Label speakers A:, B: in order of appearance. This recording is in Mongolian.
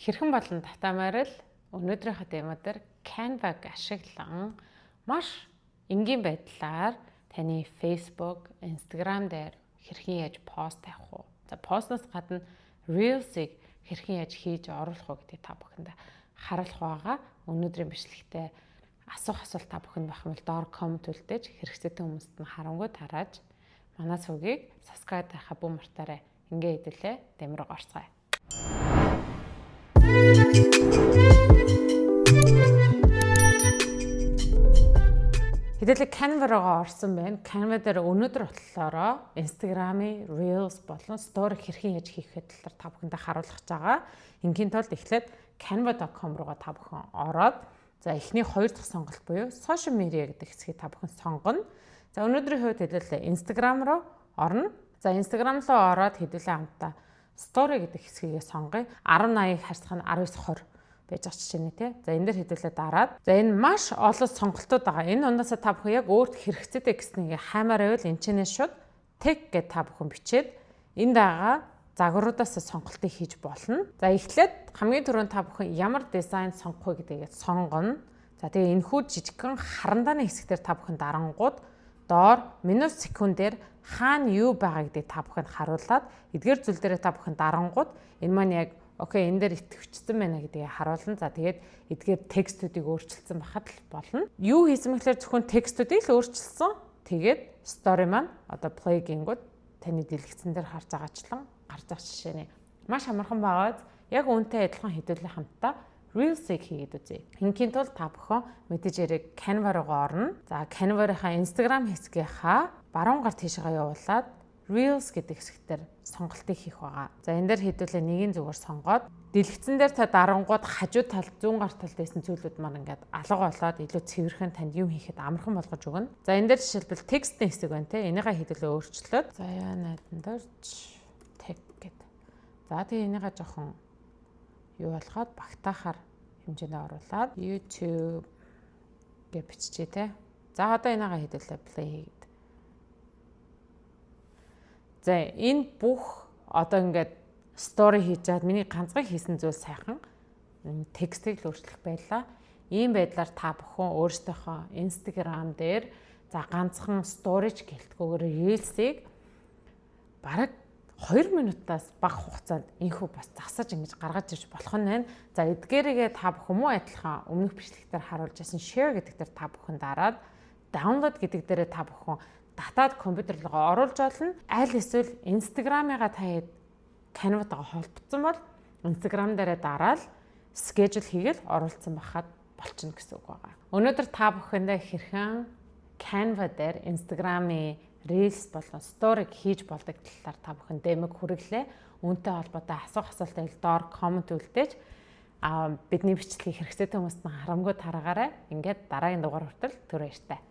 A: Хэрхэн болон татамаар л өнөөдрийнхөө темадэр Canva-г ашиглан маш энгийн байдлаар таны Facebook, Instagram дээр хэрхэн яаж пост тавих уу? За постноос гадна Reels-ийг хэрхэн яаж хийж оруулах уу гэдгийг та бүхэнд харуулах байгаа. Өнөөдрийн бичлэгтээ асуух асуулт та бүхэнд байх юм бол доор коммент үлдээж хэрэгцээтэй хүмүүст нь харангуй тарааж манай сувгийг subscribe дарахаа бүү мартаарай. Ингээ хэдүүлээ дэмрэг орцгоё. Хэдүүлээ Canva руугаа орсон байна. Canva дээр өнөөдөр бодлороо Instagram-ийн Reels болон Story хэрхэн яаж хийх талаар та бүхэндээ харуулах гэж байгаа. Ингийн тулд эхлээд canva.com руугаа та бүхэн ороод за эхний хоёр дахь сонголт буюу social media гэдэг хэсгийг та бүхэн сонгоно. За өнөөдрийн хувьд хэдүүлээ Instagram руу орно. За Instagram руу ороод хэдүүлээ хамтаа Story гэдэг хэсгийг сонгоё. 1080-ыг харьцах нь 1920 байж байгаа ч чинь тий. За энэ дээр хэдүүлээ дараад. За энэ маш олон сонголтууд байгаа. Энэ унаасаа та бүхэн яг өөрт хэрэгцээтэй гэснийг хаймаар байвал энэ чинь шууд tag гэж та бүхэн бичээд энэ дагаа загваруудаас сонголтыг хийж болно. За эхлээд хамгийн түрүүнд та бүхэн ямар дизайн сонгох вэ гэдгийг сонгоно. За тэгээ энэхүү жижигхэн харандааны хэсгээр та бүхэн дарангууд доор минут секундээр хаана юу байгаа гэдгийг та бүхэнд харуулад эдгээр зүйл дээр та бүхэн дарангууд энэ маань яг окей энэ дээр итгэвчсэн байна гэдгийг харуулна. За тэгээд эдгээр текстүүдийг өөрчилсөн байхад л болно. Юу хийсэн мэхлээр зөвхөн текстүүдийг л өөрчилсөн. Тэгээд story маань одоо play гингүүд таны дэлгэцэн дээр харж байгаачлан гарч байгаа жишээ нэ. Маш амархан байгаад яг үүнтэй адилхан хэдүүлээ хамтаа Reels-ийг хийгээд үзье. Ингийн тулд та бүхэн мэдээж яриг Canva руугаа орно. За Canva-ийнхаа Instagram хэсгийнхаа баруун гар тийшээ явуулаад Reels гэдэг хэсгээр сонголтыг хийх байгаа. За энэ дээр хэдүүлээ нэгийн зүгээр сонгоод дэлгэцэн дээр та дарангууд хажуу талд зүүн гар талд байсан зүйлүүд маань ингээд алга болоод илүү цэвэрхэн танд юм хийхэд амархан болгож өгнө. За энэ дээр жишээлбэл текстийн хэсэг байна те. Энийгээ хэдүүлээ өөрчлөөд за яа найдан дээрч тег гэдэг. За тэгээ энийгээ жоохон юу болгоод багтаахаар хэмжээнд оруулаад YouTube гэж биччихье те. За одоо энийгээ хэдүүлээ play хийгээд. За энэ бүх одоо ингээд story хийж чад миний ганцхан хийсэн зүйл сайхан текстийг л өөрчлөх байлаа. Ийм байдлаар та бүхэн өөрсдийнхөө Instagram дээр за ганцхан storage гэлтгүүгээр Reels-ийг бараг 2 минутаас бага хугацаанд инхүү бас засаж ингэж гаргаж ирж болох нь байна. За эдгээрээ та бүхэн муу адилхан өмнөх бичлэгтэр харуулж байсан share гэдэг дээр та бүхэн дараад download гэдэг дээрээ та бүхэн татаад компьютер руу оруулж олно. Аль эсвэл Instagram-ыгаа та Canva-тайгаа холбогдсон бол Instagram дээрээ дараал schedule хийгээл оруулсан байхад болчихно гэсэн үг байгаа. Өнөөдөр та бүхэндээ хэрхэн Canva дээр Instagram-ийн Reels болон Story хийж болдог талаар та бүхэн дэмэг хүргэлээ. Үүнтэй холбоотой асуух асуултыг доор коммент үлдээж бидний бичлэгийг хэрэгцээтэй хүмүүст нь харамгүй тараагаарай. Ингээд дараагийн дугаар хүртэл түр баяртай.